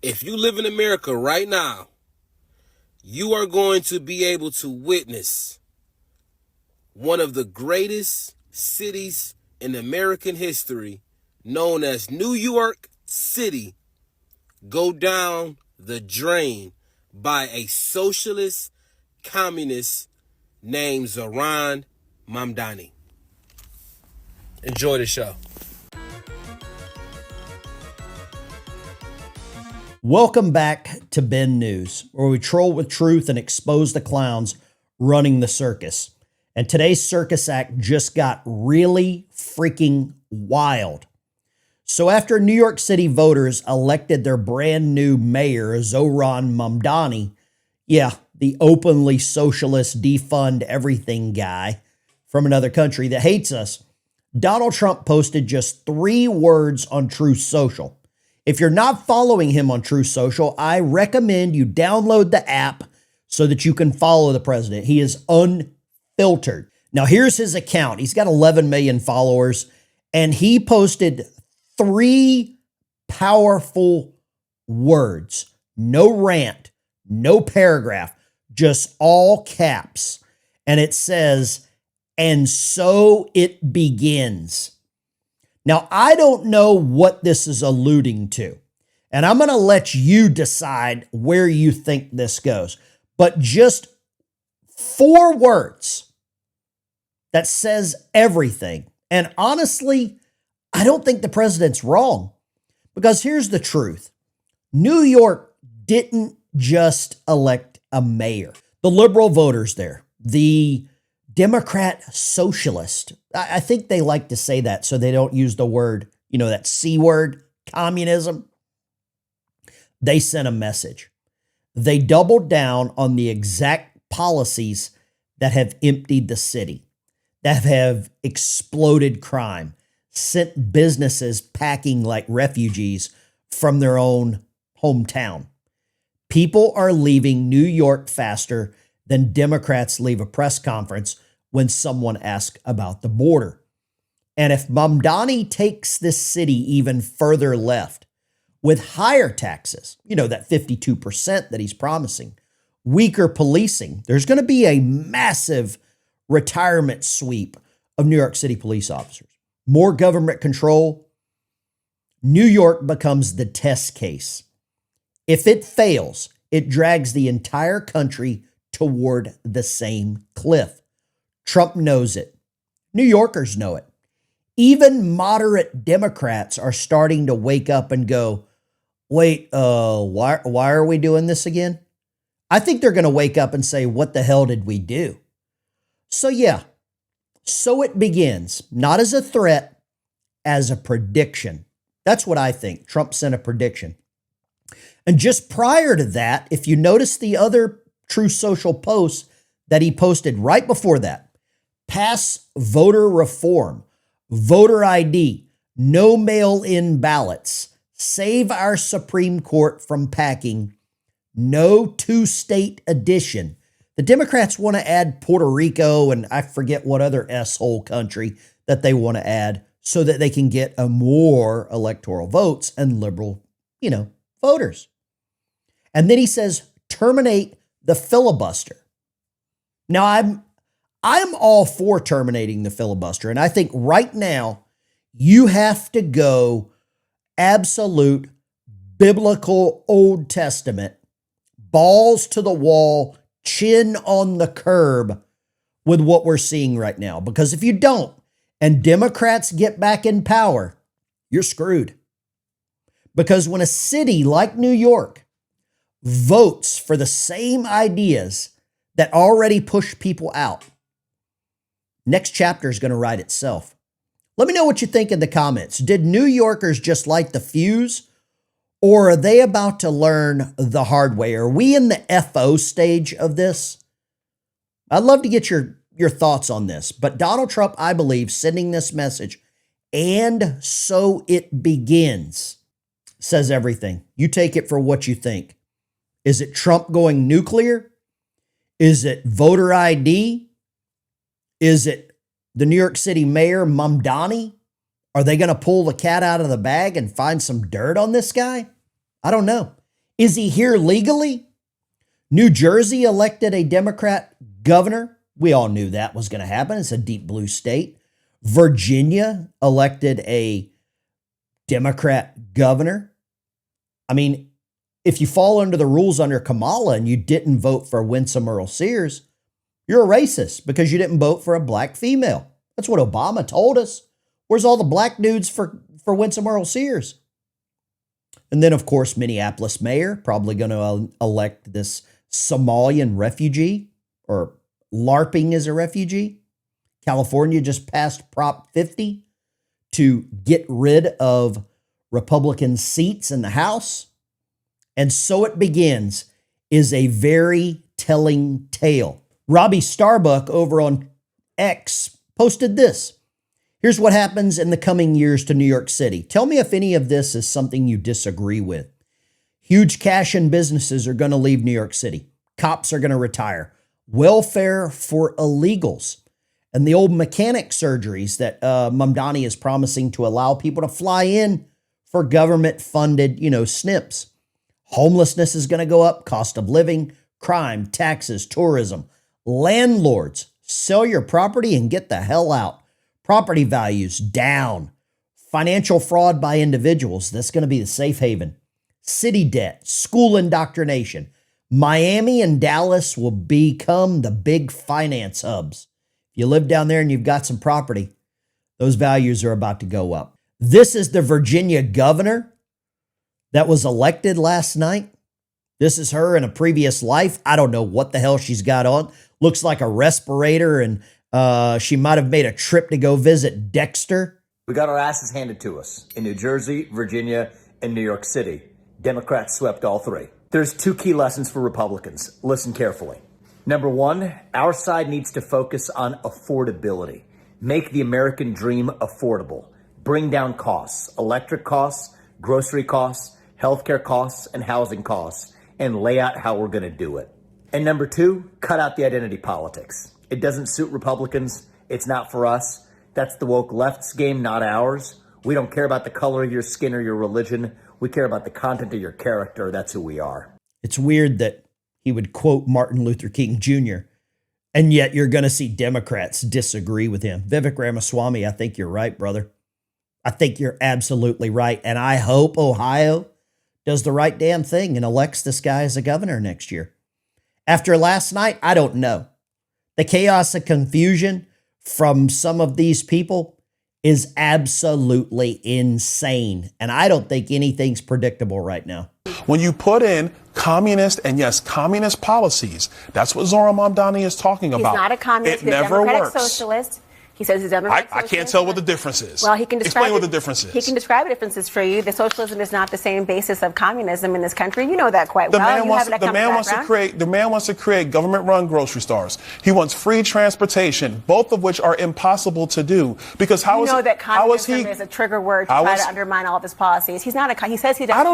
If you live in America right now, you are going to be able to witness one of the greatest cities in American history, known as New York City, go down the drain by a socialist communist named Zohran Mamdani. Enjoy the show. Welcome back to Ben News, where we troll with truth and expose the clowns running the circus. And today's circus act just got really freaking wild. So after New York City voters elected their brand new mayor, Zohran Mamdani, the openly socialist defund everything guy from another country that hates us, Donald Trump posted just 3 words on Truth Social. If you're not following him on Truth Social, I recommend you download the app so that you can follow the president. He is unfiltered. Now, here's his account. He's got 11 million followers, and he posted 3 powerful words. No rant, no paragraph, just all caps. And it says, "And so it begins." Now, I don't know what this is alluding to, and I'm going to let you decide where you think this goes. But just 4 words that says everything. And honestly, I don't think the president's wrong, because here's the truth. New York didn't just elect a mayor. The liberal voters there, the Democrat socialist, I think they like to say that so they don't use the word, that C word, communism. They sent a message. They doubled down on the exact policies that have emptied the city, that have exploded crime, sent businesses packing like refugees from their own hometown. People are leaving New York faster than Democrats leave a press conference when someone asks about the border. And if Mamdani takes this city even further left with higher taxes, that 52% that he's promising, weaker policing, there's going to be a massive retirement sweep of New York City police officers. More government control. New York becomes the test case. If it fails, it drags the entire country toward the same cliff. Trump knows it. New Yorkers know it. Even moderate Democrats are starting to wake up and go, wait, why are we doing this again? I think they're going to wake up and say, what the hell did we do? So so it begins, not as a threat, as a prediction. That's what I think. Trump sent a prediction. And just prior to that, if you notice the other Truth Social posts that he posted right before that, pass voter reform, voter ID, no mail-in ballots, save our Supreme Court from packing, no 2-state addition. The Democrats want to add Puerto Rico and I forget what other S-hole country that they want to add so that they can get a more electoral votes and liberal, voters. And then he says, terminate the filibuster. Now, I'm all for terminating the filibuster. And I think right now you have to go absolute biblical Old Testament, balls to the wall, chin on the curb with what we're seeing right now. Because if you don't, and Democrats get back in power, you're screwed. Because when a city like New York votes for the same ideas that already push people out, next chapter is going to write itself. Let me know what you think in the comments. Did New Yorkers just light the fuse, or are they about to learn the hard way? Are we in the FO stage of this? I'd love to get your thoughts on this. But Donald Trump, I believe, sending this message, and so it begins, says everything. You take it for what you think. Is it Trump going nuclear? Is it voter ID? Is it the New York City mayor, Mamdani? Are they going to pull the cat out of the bag and find some dirt on this guy? I don't know. Is he here legally? New Jersey elected a Democrat governor. We all knew that was going to happen. It's a deep blue state. Virginia elected a Democrat governor. I mean, if you fall under the rules under Kamala and you didn't vote for Winsome Earl Sears, you're a racist because you didn't vote for a black female. That's what Obama told us. Where's all the black dudes for Winsome Earl Sears? And then, of course, Minneapolis mayor, probably going to elect this Somalian refugee, or LARPing as a refugee. California just passed Prop 50 to get rid of Republican seats in the House. And so it begins, is a very telling tale. Robbie Starbuck over on X posted this. Here's what happens in the coming years to New York City. Tell me if any of this is something you disagree with. Huge cash-in businesses are going to leave New York City. Cops are going to retire. Welfare for illegals. And the old mechanic surgeries that Mamdani is promising to allow people to fly in for government-funded, SNPs. Homelessness is going to go up. Cost of living, crime, taxes, tourism. Landlords, sell your property and get the hell out. Property values down. Financial fraud by individuals. That's going to be the safe haven. City debt, school indoctrination. Miami and Dallas will become the big finance hubs. If you live down there and you've got some property, those values are about to go up. This is the Virginia governor that was elected last night. This is her in a previous life. I don't know what the hell she's got on. Looks like a respirator, and she might have made a trip to go visit Dexter. We got our asses handed to us in New Jersey, Virginia, and New York City. Democrats swept all three. There's two key lessons for Republicans. Listen carefully. Number one, our side needs to focus on affordability. Make the American dream affordable. Bring down costs, electric costs, grocery costs, healthcare costs, and housing costs, and lay out how we're going to do it. And number two, cut out the identity politics. It doesn't suit Republicans. It's not for us. That's the woke left's game, not ours. We don't care about the color of your skin or your religion. We care about the content of your character. That's who we are. It's weird that he would quote Martin Luther King Jr., and yet you're going to see Democrats disagree with him. Vivek Ramaswamy, I think you're right, brother. I think you're absolutely right. And I hope Ohio does the right damn thing and elects this guy as a governor next year. After last night, I don't know. The chaos and confusion from some of these people is absolutely insane. And I don't think anything's predictable right now. When you put in communist and, yes, communist policies, that's what Zohran Mamdani is talking about. He's not a communist. It never works. Socialist. He says he's democratic I can't tell what the difference is. Well, he can describe Explain what the difference is. He can describe the differences for you. The socialism is not the same basis of communism in this country. You know that quite well. The man wants to create government-run grocery stores. He wants free transportation, both of which are impossible to do. Because how is communism is a trigger word to try to undermine all of his policies. He's not a. He says he doesn't.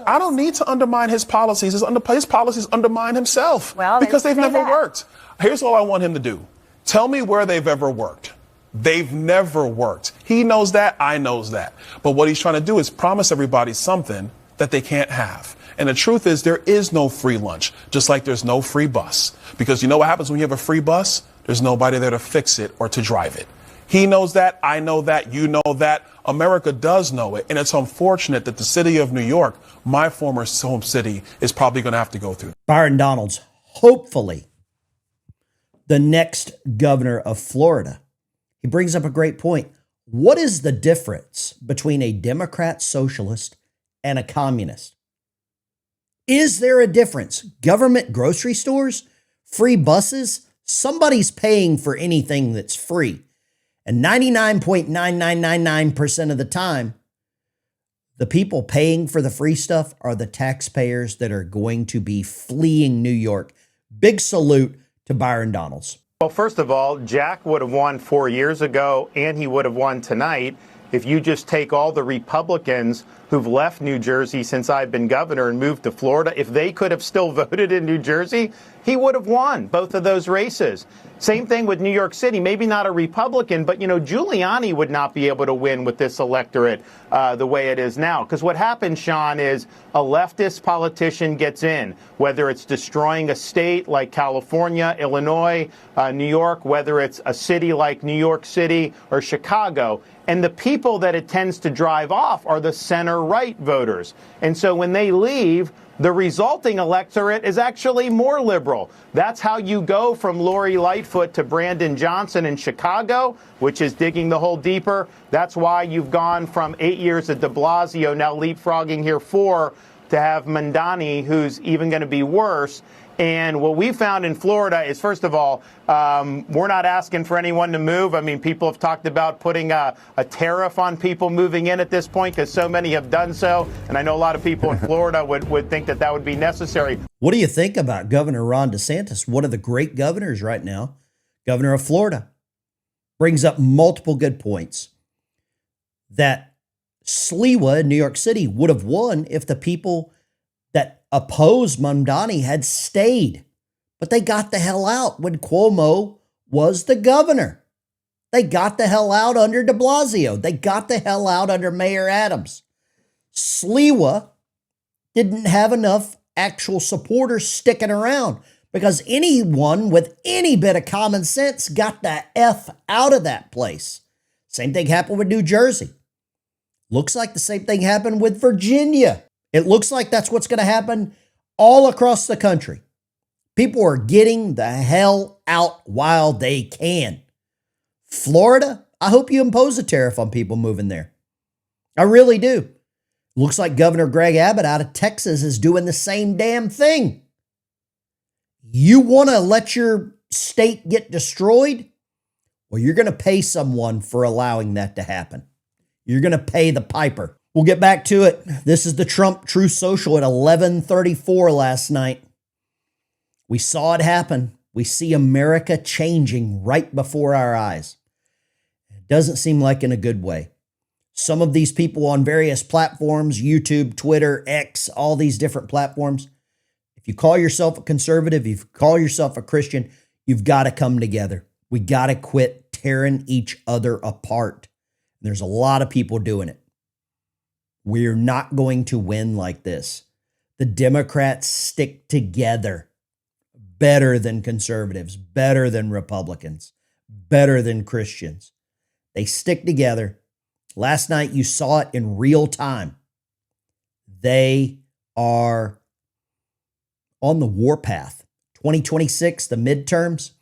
I don't need to undermine his policies. His policies undermine himself. Well, because they've never worked. Here's all I want him to do. Tell me where they've ever worked. They've never worked. He knows that. I knows that. But what he's trying to do is promise everybody something that they can't have. And the truth is there is no free lunch, just like there's no free bus. Because you know what happens when you have a free bus? There's nobody there to fix it or to drive it. He knows that. I know that. You know that. America does know it. And it's unfortunate that the city of New York, my former home city, is probably going to have to go through. Byron Donalds, hopefully the next governor of Florida. He brings up a great point. What is the difference between a Democrat socialist and a communist? Is there a difference? Government grocery stores? Free buses? Somebody's paying for anything that's free. And 99.9999% of the time, the people paying for the free stuff are the taxpayers that are going to be fleeing New York. Big salute to Byron Donalds. Well, first of all, Jack would have won 4 years ago, and he would have won tonight if you just take all the Republicans who've left New Jersey since I've been governor and moved to Florida. If they could have still voted in New Jersey, he would have won both of those races. Same thing with New York City. Maybe not a Republican, but, Giuliani would not be able to win with this electorate the way it is now. Because what happens, Sean, is a leftist politician gets in, whether it's destroying a state like California, Illinois, New York, whether it's a city like New York City or Chicago. And the people that it tends to drive off are the center-right voters. And so when they leave, the resulting electorate is actually more liberal. That's how you go from Lori Lightfoot to Brandon Johnson in Chicago, which is digging the hole deeper. That's why you've gone from 8 years at de Blasio, now leapfrogging here 4, to have Mandani, who's even going to be worse. And what we found in Florida is, first of all, we're not asking for anyone to move. I mean, people have talked about putting a tariff on people moving in at this point because so many have done so. And I know a lot of people in Florida would think that that would be necessary. What do you think about Governor Ron DeSantis? One of the great governors right now, governor of Florida, brings up multiple good points. That Sliwa in New York City would have won if the people that opposed Mamdani had stayed. But they got the hell out when Cuomo was the governor. They got the hell out under de Blasio. They got the hell out under Mayor Adams. Sliwa didn't have enough actual supporters sticking around because anyone with any bit of common sense got the F out of that place. Same thing happened with New Jersey. Looks like the same thing happened with Virginia. It looks like that's what's going to happen all across the country. People are getting the hell out while they can. Florida, I hope you impose a tariff on people moving there. I really do. Looks like Governor Greg Abbott out of Texas is doing the same damn thing. You want to let your state get destroyed? Well, you're going to pay someone for allowing that to happen. You're going to pay the piper. We'll get back to it. This is the Trump Truth Social at 11:34 last night. We saw it happen. We see America changing right before our eyes. It doesn't seem like in a good way. Some of these people on various platforms, YouTube, Twitter, X, all these different platforms, if you call yourself a conservative, if you call yourself a Christian, you've got to come together. We got to quit tearing each other apart. There's a lot of people doing it. We're not going to win like this. The Democrats stick together better than conservatives, better than Republicans, better than Christians. They stick together. Last night, you saw it in real time. They are on the warpath. 2026, the midterms,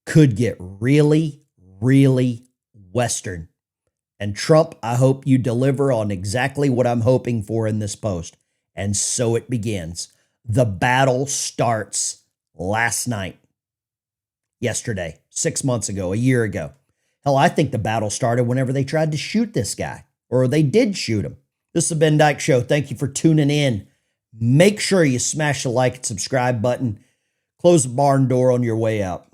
could get really, really Western. And Trump, I hope you deliver on exactly what I'm hoping for in this post. And so it begins. The battle starts last night, yesterday, 6 months ago, a year ago. Hell, I think the battle started whenever they tried to shoot this guy, or they did shoot him. This is the Ben Dykes Show. Thank you for tuning in. Make sure you smash the like and subscribe button. Close the barn door on your way out.